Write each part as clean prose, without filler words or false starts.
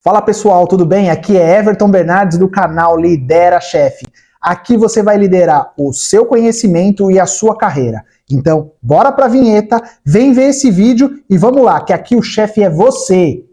Fala pessoal, tudo bem? Aqui é Everton Bernardes do canal Lidera Chef. Aqui você vai liderar o seu conhecimento e a sua carreira. Então, bora pra vinheta, vem ver esse vídeo e vamos lá, que aqui o chefe é você.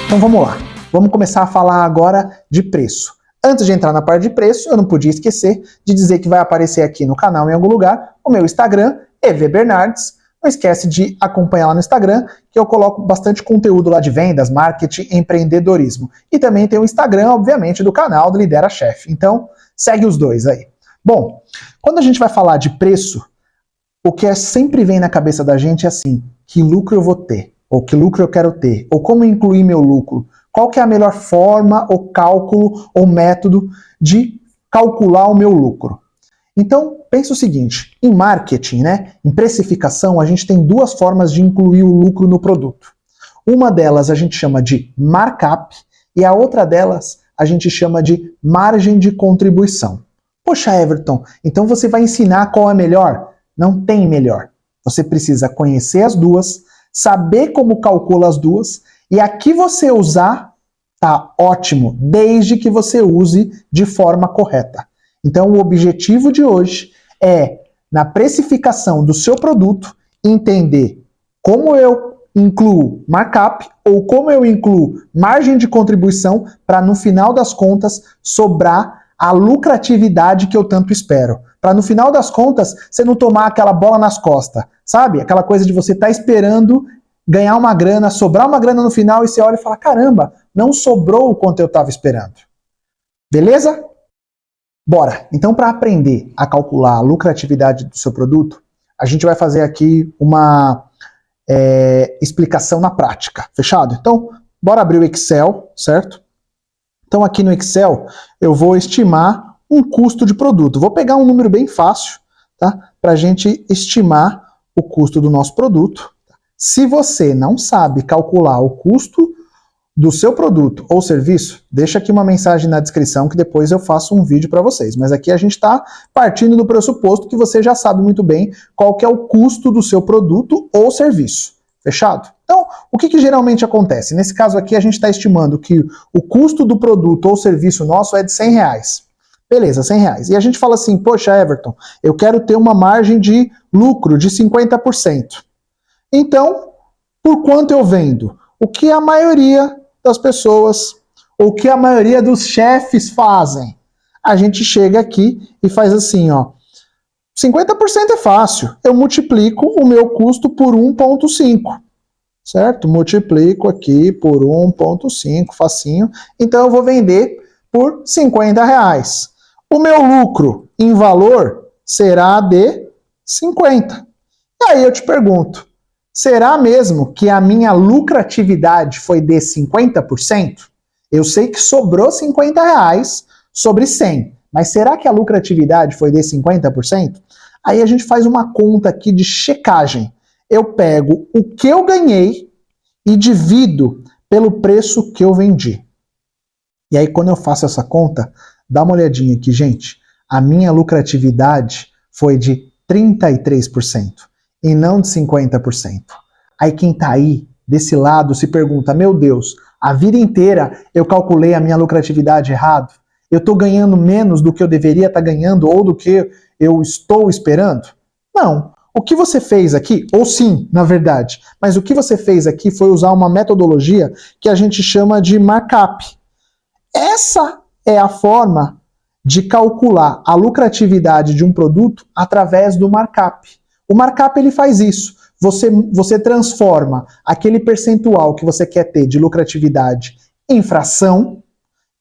Então vamos lá, vamos começar a falar agora de preço. Antes de entrar na parte de preço, eu não podia esquecer de dizer que vai aparecer aqui no canal em algum lugar o meu Instagram, EVBernardes. Não esquece de acompanhar lá no Instagram, que eu coloco bastante conteúdo lá de vendas, marketing, empreendedorismo. E também tem o Instagram, obviamente, do canal do Lidera Chef. Então, segue os dois aí. Bom, quando a gente vai falar de preço, o que sempre vem na cabeça da gente é assim, que lucro eu vou ter? Ou que lucro eu quero ter? Ou como incluir meu lucro? Qual que é a melhor forma, ou cálculo, ou método de calcular o meu lucro? Então, pensa o seguinte, em marketing, em precificação, a gente tem duas formas de incluir o lucro no produto. Uma delas a gente chama de markup e a outra delas a gente chama de margem de contribuição. Poxa, Everton, então você vai ensinar qual é melhor? Não tem melhor. Você precisa conhecer as duas, saber como calcula as duas, e a que você usar, tá ótimo, desde que você use de forma correta. Então o objetivo de hoje é, na precificação do seu produto, entender como eu incluo markup ou como eu incluo margem de contribuição para no final das contas sobrar a lucratividade que eu tanto espero. Para no final das contas você não tomar aquela bola nas costas, sabe? Aquela coisa de você estar esperando ganhar uma grana, sobrar uma grana no final e você olha e fala, caramba, não sobrou o quanto eu estava esperando. Beleza? Bora! Então, para aprender a calcular a lucratividade do seu produto, a gente vai fazer aqui uma explicação na prática. Fechado? Então, bora abrir o Excel, certo? Então, aqui no Excel, eu vou estimar um custo de produto. Vou pegar um número bem fácil, tá? Para a gente estimar o custo do nosso produto. Se você não sabe calcular o custo do seu produto ou serviço, deixa aqui uma mensagem na descrição que depois eu faço um vídeo para vocês. Mas aqui a gente está partindo do pressuposto que você já sabe muito bem qual que é o custo do seu produto ou serviço. Fechado? Então, o que geralmente acontece? Nesse caso aqui, a gente está estimando que o custo do produto ou serviço nosso é de R$100. Beleza, R$100. E a gente fala assim, poxa, Everton, eu quero ter uma margem de lucro de 50%. Então, por quanto eu vendo? O que a maioria das pessoas, ou o que a maioria dos chefes fazem? A gente chega aqui e faz assim, ó. 50% é fácil. Eu multiplico o meu custo por 1,5. Certo? Multiplico aqui por 1,5, facinho. Então eu vou vender por R$50. O meu lucro em valor será de 50. E aí eu te pergunto, será mesmo que a minha lucratividade foi de 50%? Eu sei que sobrou R$50 sobre 100, mas será que a lucratividade foi de 50%? Aí a gente faz uma conta aqui de checagem. Eu pego o que eu ganhei e divido pelo preço que eu vendi. E aí quando eu faço essa conta, dá uma olhadinha aqui, gente. A minha lucratividade foi de 33%. E não de 50%. Aí quem tá aí, desse lado, se pergunta, meu Deus, a vida inteira eu calculei a minha lucratividade errado? Eu tô ganhando menos do que eu deveria estar ganhando ou do que eu estou esperando? Não. O que você fez aqui, ou sim, na verdade, mas o que você fez aqui foi usar uma metodologia que a gente chama de markup. Essa é a forma de calcular a lucratividade de um produto através do markup. O markup ele faz isso. Você transforma aquele percentual que você quer ter de lucratividade em fração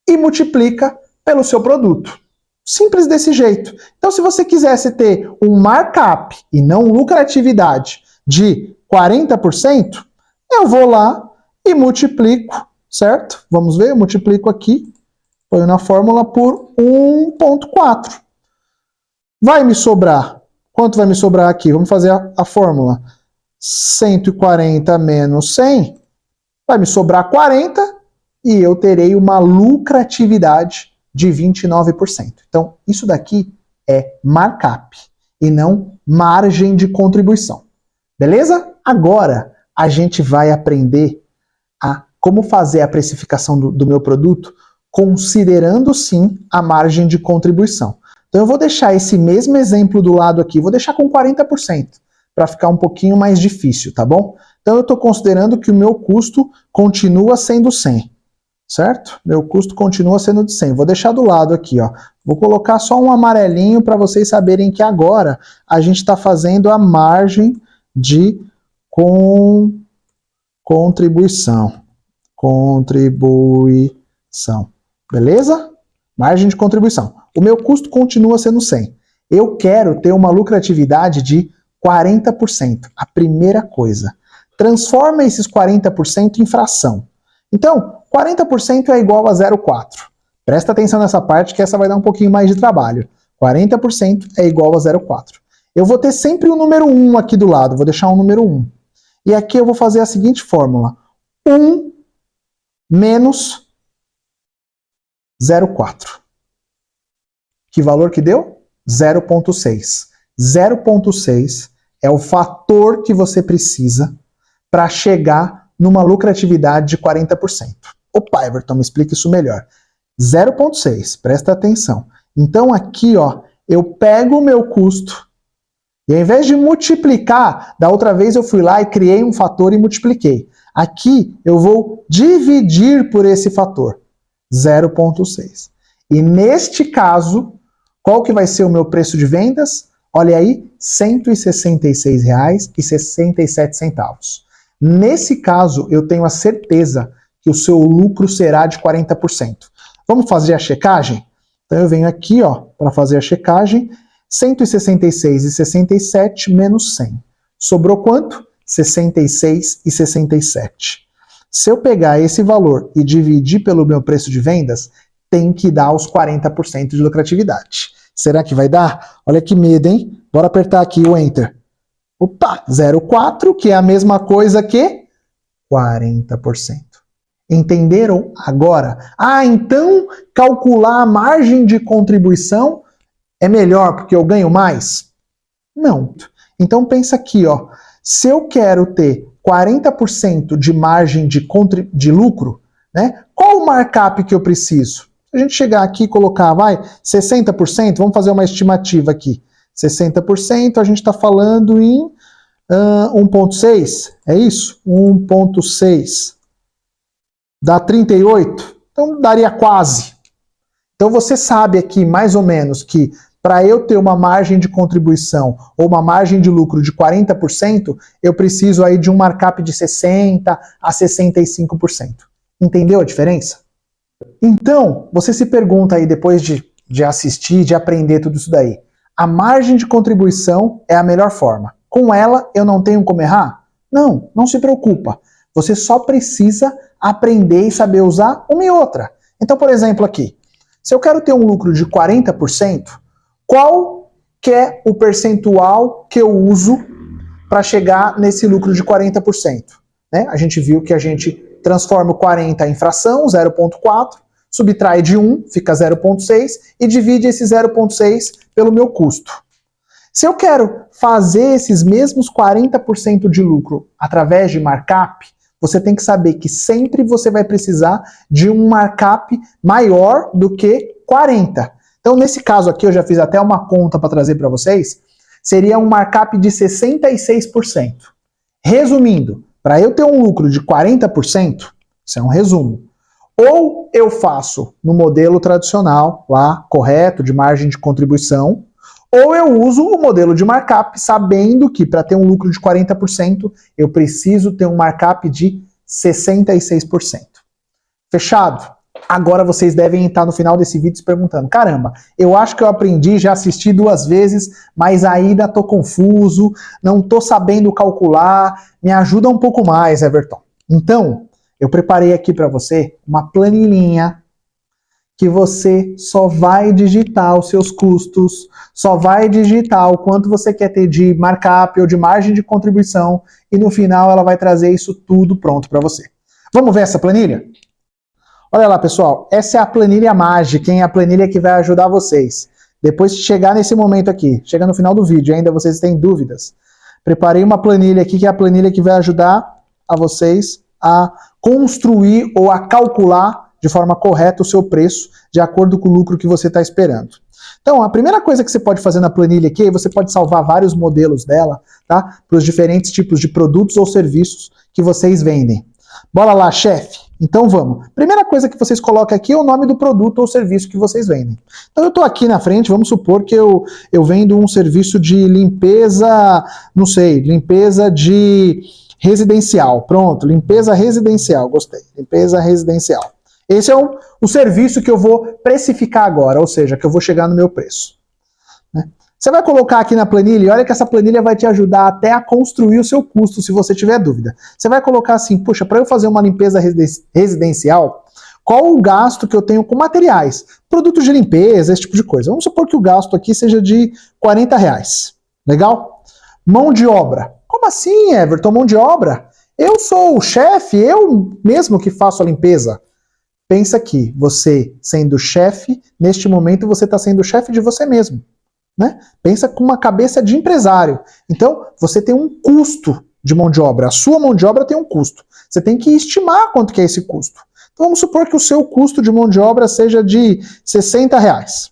e multiplica pelo seu produto. Simples desse jeito. Então, se você quisesse ter um markup e não lucratividade de 40%, eu vou lá e multiplico, certo? Vamos ver, eu multiplico aqui, ponho na fórmula por 1,4. Vai me sobrar Quanto vai me sobrar aqui? Vamos fazer a fórmula. 140 menos 100, vai me sobrar 40 e eu terei uma lucratividade de 29%. Então, isso daqui é markup e não margem de contribuição. Beleza? Agora, a gente vai aprender a como fazer a precificação do meu produto considerando, sim, a margem de contribuição. Então, eu vou deixar esse mesmo exemplo do lado aqui, vou deixar com 40%, para ficar um pouquinho mais difícil, tá bom? Então, eu estou considerando que o meu custo continua sendo 100, certo? Meu custo continua sendo de 100. Vou deixar do lado aqui, ó. Vou colocar só um amarelinho para vocês saberem que agora a gente está fazendo a margem de contribuição. Beleza? Margem de contribuição. O meu custo continua sendo 100. Eu quero ter uma lucratividade de 40%. A primeira coisa. Transforma esses 40% em fração. Então, 40% é igual a 0,4. Presta atenção nessa parte que essa vai dar um pouquinho mais de trabalho. 40% é igual a 0,4. Eu vou ter sempre o número 1 aqui do lado. Vou deixar o número 1. E aqui eu vou fazer a seguinte fórmula. 1 menos 0,4. Que valor que deu? 0,6. 0,6 é o fator que você precisa para chegar numa lucratividade de 40%. Opa, Everton, me explica isso melhor. 0,6, presta atenção. Então aqui, ó, eu pego o meu custo e ao invés de multiplicar, da outra vez eu fui lá e criei um fator e multipliquei. Aqui eu vou dividir por esse fator, 0,6. E neste caso, qual que vai ser o meu preço de vendas? Olha aí, R$ 166,67. Nesse caso, eu tenho a certeza que o seu lucro será de 40%. Vamos fazer a checagem? Então eu venho aqui, ó, para fazer a checagem, 166,67 menos 100. Sobrou quanto? 66,67. Se eu pegar esse valor e dividir pelo meu preço de vendas, tem que dar os 40% de lucratividade. Será que vai dar? Olha que medo, hein? Bora apertar aqui o Enter. Opa, 0,4, que é a mesma coisa que 40%. Entenderam agora? Ah, então calcular a margem de contribuição é melhor porque eu ganho mais? Não. Então pensa aqui, ó. Se eu quero ter 40% de margem de lucro, né? Qual o markup que eu preciso? Se a gente chegar aqui e colocar, 60%, vamos fazer uma estimativa aqui. 60%, a gente está falando em 1,6, é isso? 1,6 dá 38, então daria quase. Então você sabe aqui mais ou menos que para eu ter uma margem de contribuição ou uma margem de lucro de 40%, eu preciso aí de um markup de 60% a 65%. Entendeu a diferença? Então, você se pergunta aí depois de assistir, de aprender tudo isso daí, a margem de contribuição é a melhor forma. Com ela, eu não tenho como errar? Não, não se preocupa. Você só precisa aprender e saber usar uma e outra. Então, por exemplo, aqui, se eu quero ter um lucro de 40%, qual que é o percentual que eu uso para chegar nesse lucro de 40%? Né? A gente viu que a gente transforma o 40 em fração, 0,4, subtrai de 1, fica 0,6 e divide esse 0,6 pelo meu custo. Se eu quero fazer esses mesmos 40% de lucro através de markup, você tem que saber que sempre você vai precisar de um markup maior do que 40. Então, nesse caso aqui, eu já fiz até uma conta para trazer para vocês, seria um markup de 66%. Resumindo, para eu ter um lucro de 40%, isso é um resumo, ou eu faço no modelo tradicional, lá, correto, de margem de contribuição, ou eu uso o modelo de markup, sabendo que para ter um lucro de 40%, eu preciso ter um markup de 66%. Fechado? Agora vocês devem estar no final desse vídeo se perguntando, caramba, eu acho que eu aprendi, já assisti 2 vezes, mas ainda estou confuso, não estou sabendo calcular, me ajuda um pouco mais, Everton. Então, eu preparei aqui para você uma planilhinha que você só vai digitar os seus custos, só vai digitar o quanto você quer ter de markup ou de margem de contribuição e no final ela vai trazer isso tudo pronto para você. Vamos ver essa planilha? Olha lá, pessoal, essa é a planilha mágica, hein? A planilha que vai ajudar vocês. Depois de chegar nesse momento aqui, chega no final do vídeo, ainda vocês têm dúvidas, preparei uma planilha aqui que é a planilha que vai ajudar a vocês a construir ou a calcular de forma correta o seu preço de acordo com o lucro que você está esperando. Então, a primeira coisa que você pode fazer na planilha aqui, você pode salvar vários modelos dela, tá? Para os diferentes tipos de produtos ou serviços que vocês vendem. Bora lá, chefe? Então vamos. Primeira coisa que vocês colocam aqui é o nome do produto ou serviço que vocês vendem. Então eu estou aqui na frente, vamos supor que eu vendo um serviço de limpeza, não sei, limpeza de residencial. Pronto, limpeza residencial, gostei. Limpeza residencial. Esse é o serviço que eu vou precificar agora, ou seja, que eu vou chegar no meu preço. Né? Você vai colocar aqui na planilha, e olha que essa planilha vai te ajudar até a construir o seu custo, se você tiver dúvida. Você vai colocar assim, puxa, para eu fazer uma limpeza residencial, qual o gasto que eu tenho com materiais? Produtos de limpeza, esse tipo de coisa. Vamos supor que o gasto aqui seja de R$40. Legal? Mão de obra. Como assim, Everton? Mão de obra? Eu sou o chefe, eu mesmo que faço a limpeza. Pensa que você, sendo chefe, neste momento você está sendo chefe de você mesmo. Né? Pensa com uma cabeça de empresário. Então, você tem um custo de mão de obra. A sua mão de obra tem um custo. Você tem que estimar quanto que é esse custo. Então, vamos supor que o seu custo de mão de obra seja de R$60.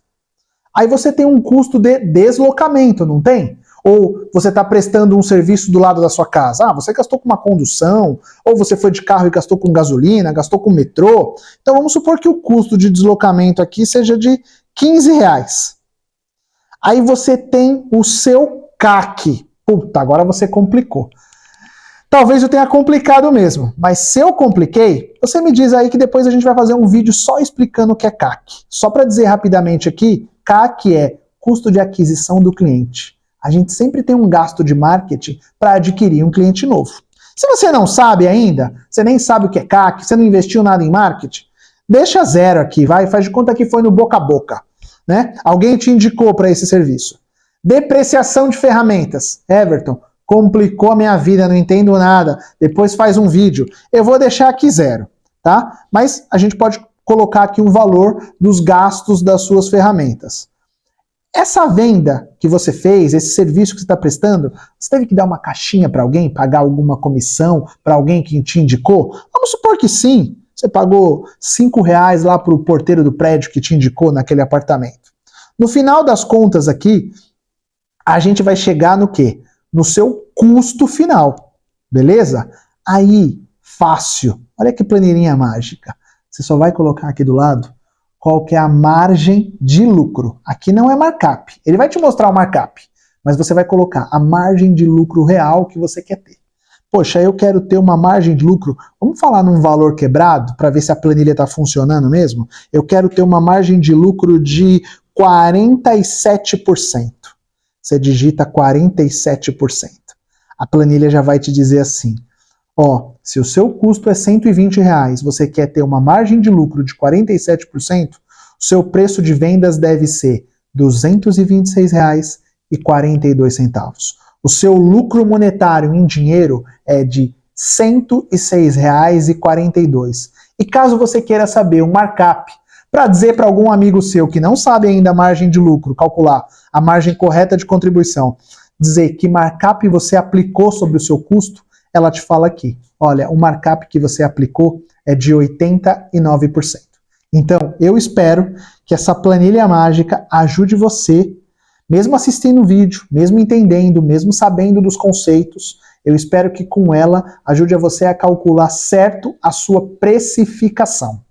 Aí você tem um custo de deslocamento, não tem? Ou você está prestando um serviço do lado da sua casa. Ah, você gastou com uma condução, ou você foi de carro e gastou com gasolina, gastou com metrô. Então vamos supor que o custo de deslocamento aqui seja de R$15. Aí você tem o seu CAC. Puta, agora você complicou. Talvez eu tenha complicado mesmo, mas se eu compliquei, você me diz aí que depois a gente vai fazer um vídeo só explicando o que é CAC. Só para dizer rapidamente aqui, CAC é custo de aquisição do cliente. A gente sempre tem um gasto de marketing para adquirir um cliente novo. Se você não sabe ainda, você nem sabe o que é CAC, você não investiu nada em marketing, deixa zero aqui, vai, faz de conta que foi no boca a boca. Né? Alguém te indicou para esse serviço. Depreciação de ferramentas. Everton, complicou a minha vida, não entendo nada. Depois faz um vídeo. Eu vou deixar aqui zero, tá? Mas a gente pode colocar aqui um valor dos gastos das suas ferramentas. Essa venda que você fez, esse serviço que você está prestando, você teve que dar uma caixinha para alguém, pagar alguma comissão para alguém que te indicou? Vamos supor que sim. Você pagou R$5 lá para o porteiro do prédio que te indicou naquele apartamento. No final das contas aqui, a gente vai chegar no quê? No seu custo final, beleza? Aí, fácil. Olha que planilhinha mágica. Você só vai colocar aqui do lado qual que é a margem de lucro. Aqui não é markup. Ele vai te mostrar o markup, mas você vai colocar a margem de lucro real que você quer ter. Poxa, eu quero ter uma margem de lucro, vamos falar num valor quebrado, para ver se a planilha está funcionando mesmo? Eu quero ter uma margem de lucro de 47%. Você digita 47%. A planilha já vai te dizer assim, ó, se o seu custo é R$120, você quer ter uma margem de lucro de 47%, o seu preço de vendas deve ser R$226,42. O seu lucro monetário em dinheiro é de R$106,42. E caso você queira saber um markup, para dizer para algum amigo seu que não sabe ainda a margem de lucro, calcular a margem correta de contribuição, dizer que markup você aplicou sobre o seu custo, ela te fala aqui, olha, o markup que você aplicou é de 89%. Então, eu espero que essa planilha mágica ajude você, mesmo assistindo o vídeo, mesmo entendendo, mesmo sabendo dos conceitos, eu espero que com ela ajude a você a calcular certo a sua precificação.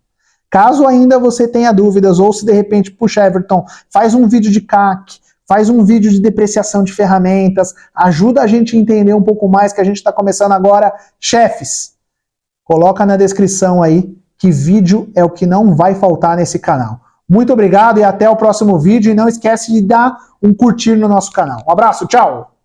Caso ainda você tenha dúvidas, ou se de repente, puxa, Everton, faz um vídeo de CAC, faz um vídeo de depreciação de ferramentas, ajuda a gente a entender um pouco mais, que a gente está começando agora. Chefes, coloca na descrição aí que vídeo é o que não vai faltar nesse canal. Muito obrigado e até o próximo vídeo. E não esquece de dar um curtir no nosso canal. Um abraço, tchau!